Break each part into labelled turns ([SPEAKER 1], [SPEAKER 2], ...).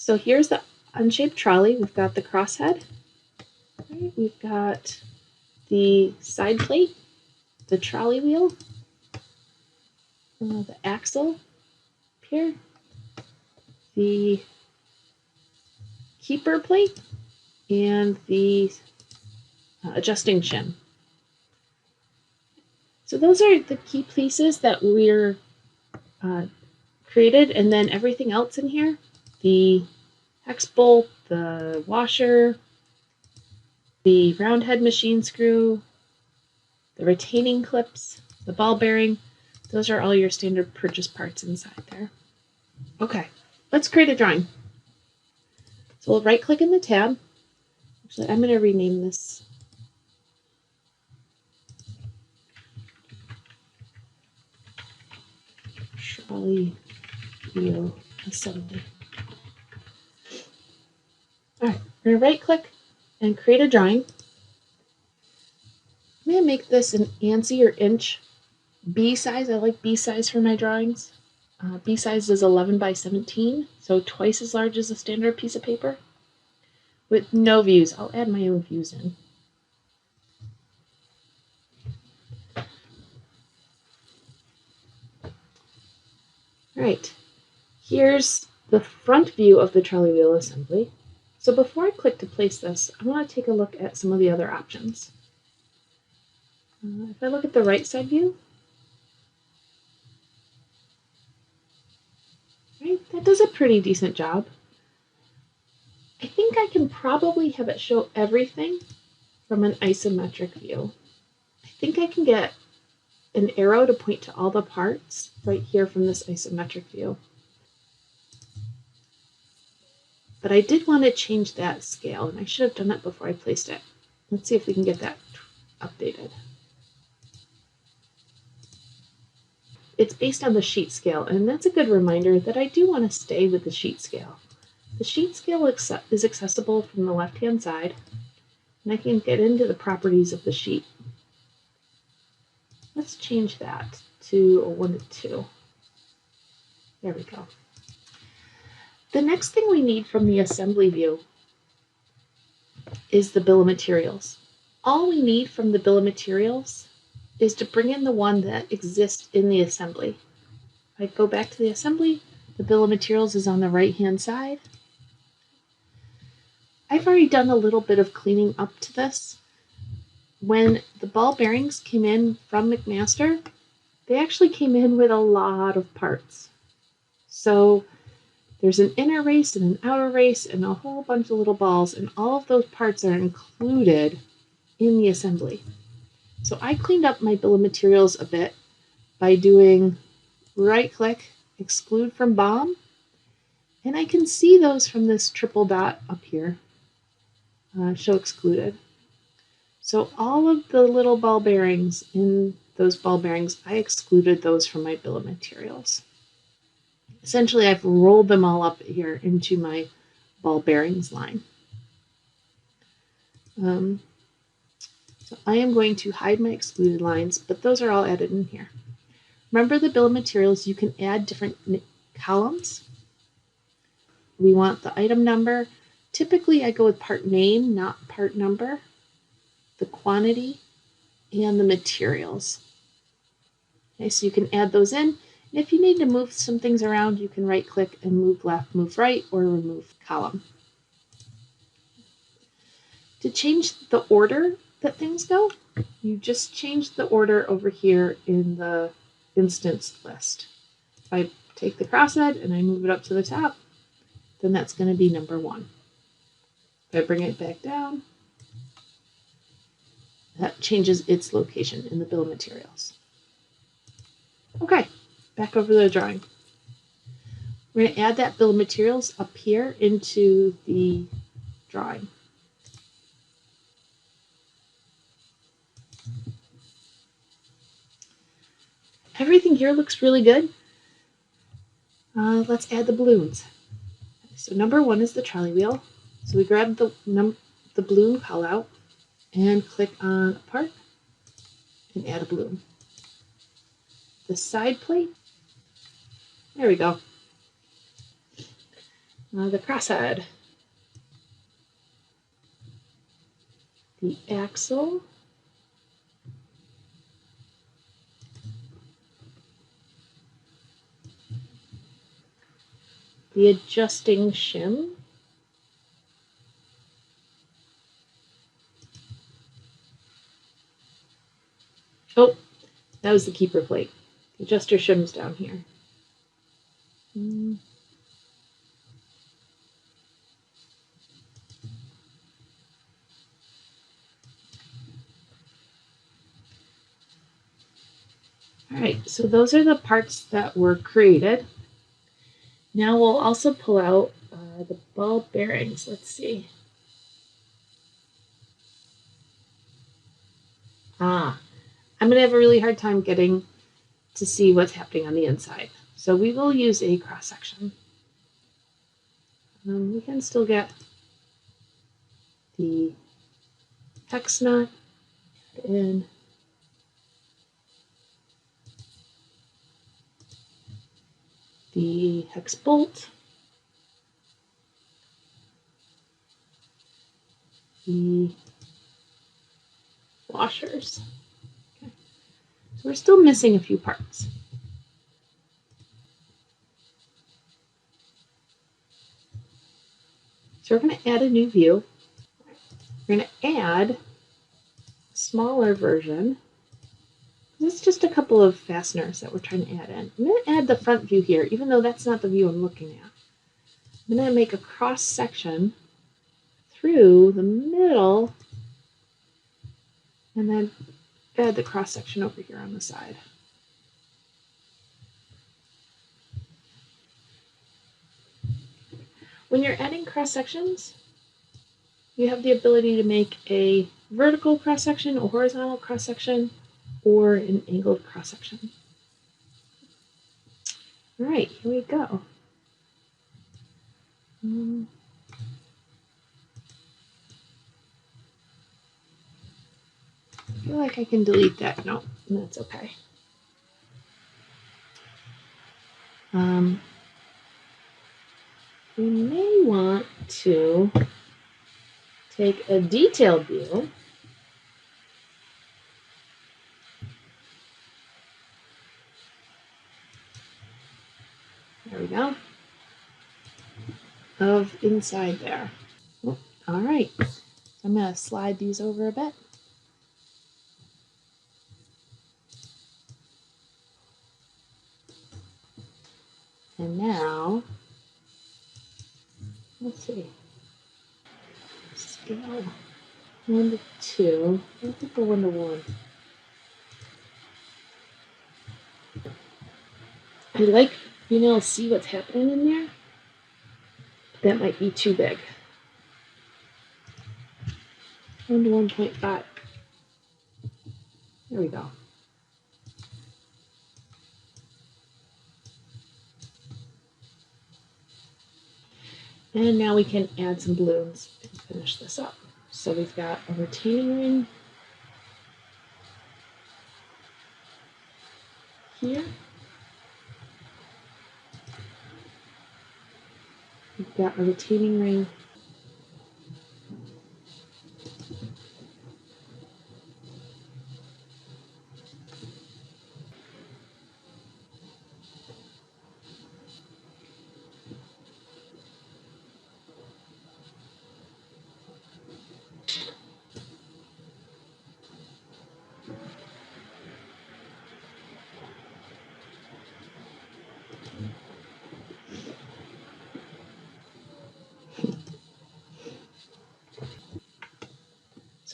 [SPEAKER 1] So here's the Onshape trolley. We've got the crosshead. Right? We've got the side plate, the trolley wheel, the axle here, the keeper plate, and the adjusting shim. So those are the key pieces that we're created, and then everything else in here, the hex bolt, the washer, the round head machine screw, the retaining clips, the ball bearing, those are all your standard purchase parts inside there. Okay, let's create a drawing. So we'll right click in the tab. Actually, I'm going to rename this. Trolley wheel assembly. All right, we're going to right click and create a drawing. I'm going to make this an ANSI or inch B size. I like B size for my drawings. B size is 11 by 17, so twice as large as a standard piece of paper. With no views. I'll add my own views in. All right, here's the front view of the trolley wheel assembly. So before I click to place this, I want to take a look at some of the other options. If I look at the right side view, right, that does a pretty decent job. I think I can probably have it show everything from an isometric view. I think I can get an arrow to point to all the parts right here from this isometric view. But I did want to change that scale, and I should have done that before I placed it. Let's see if we can get that updated. It's based on the sheet scale, and that's a good reminder that I do want to stay with the sheet scale. The sheet scale is accessible from the left-hand side, and I can get into the properties of the sheet. Let's change that to a 1 to 2. There we go. The next thing we need from the assembly view is the bill of materials. All we need from the bill of materials is to bring in the one that exists in the assembly. If I go back to the assembly, the bill of materials is on the right-hand side. I've already done a little bit of cleaning up to this. When the ball bearings came in from McMaster, they actually came in with a lot of parts. So there's an inner race and an outer race and a whole bunch of little balls, and all of those parts are included in the assembly. So I cleaned up my bill of materials a bit by doing right-click, exclude from BOM, and I can see those from this triple dot up here, show excluded. So all of the little ball bearings in those ball bearings, I excluded those from my bill of materials. Essentially, I've rolled them all up here into my ball bearings line. So I am going to hide my excluded lines, but those are all added in here. Remember the bill of materials, you can add different columns. We want the item number. Typically, I go with part name, not part number, the quantity, and the materials. Okay, so you can add those in. If you need to move some things around, you can right-click and move left, move right, or remove column. To change the order that things go, you just change the order over here in the instance list. If I take the crosshead and I move it up to the top, then that's going to be number 1. If I bring it back down, that changes its location in the bill of materials. Okay. Back over the drawing. We're going to add that bill of materials up here into the drawing. Everything here looks really good. Let's add the balloons. So number 1 is the trolley wheel. So we grab the balloon callout and click on a part and add a balloon. The side plate. There we go. the crosshead, the axle, the adjusting shim, oh, that was the keeper plate. The adjuster shim's down here. All right, so those are the parts that were created. Now we'll also pull out the ball bearings. Let's see. I'm going to have a really hard time getting to see what's happening on the inside. So we will use a cross section. We can still get the hex nut in. The hex bolt. The washers. Okay. So we're still missing a few parts. So we're going to add a new view. We're going to add a smaller version. This is just a couple of fasteners that we're trying to add in. I'm going to add the front view here, even though that's not the view I'm looking at. I'm going to make a cross section through the middle and then add the cross section over here on the side. When you're adding cross sections, you have the ability to make a vertical cross section, a horizontal cross section, or an angled cross section. All right, here we go. I feel like I can delete that. No, that's okay. We may want to take a detailed view. There we go. Of inside there. Oh, all right. I'm going to slide these over a bit. And now, let's see. Scale 1 to 2. I think we're 1 to 1. I like being able to see what's happening in there. That might be too big. 1 to 1.5. There we go. And now we can add some balloons and finish this up. So we've got a retaining ring here. We've got a retaining ring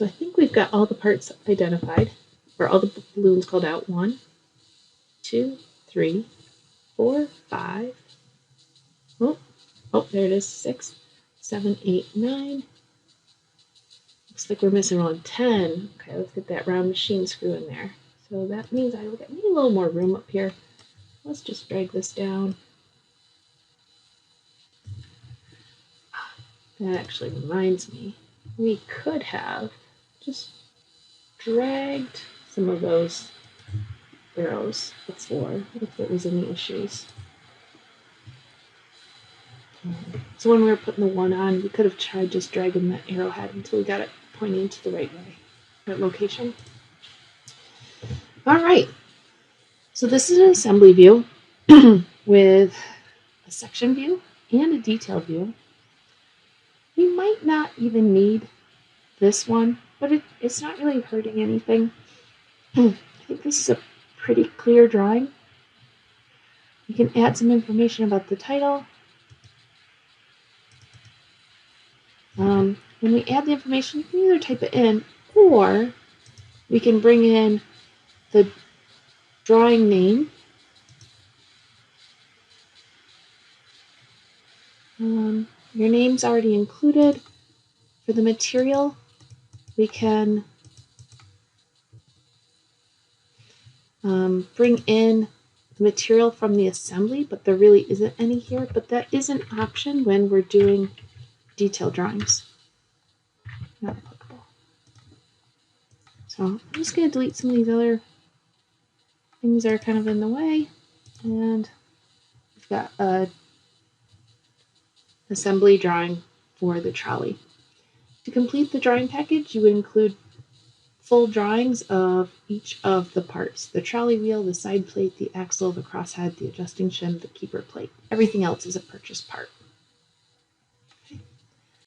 [SPEAKER 1] So I think we've got all the parts identified, or all the balloons called out. 1, 2, 3, 4, 5. Oh, there it is. 6, 7, 8, 9. Looks like we're missing one. 10. Okay, let's get that round machine screw in there. So that means I need a little more room up here. Let's just drag this down. That actually reminds me, we could have just dragged some of those arrows before if there was any issues. So when we were putting the one on, we could have tried just dragging the arrowhead until we got it pointing to the right way, right location. All right. So this is an assembly view with a section view and a detail view. We might not even need this one, but it's not really hurting anything. I think this is a pretty clear drawing. You can add some information about the title. When we add the information, you can either type it in, or we can bring in the drawing name. Your name's already included. For the material, we can bring in the material from the assembly, but there really isn't any here. But that is an option when we're doing detail drawings. Not applicable. So I'm just going to delete some of these other things that are kind of in the way. And we've got a assembly drawing for the trolley. To complete the drawing package, you would include full drawings of each of the parts: the trolley wheel, the side plate, the axle, the crosshead, the adjusting shim, the keeper plate. Everything else is a purchase part.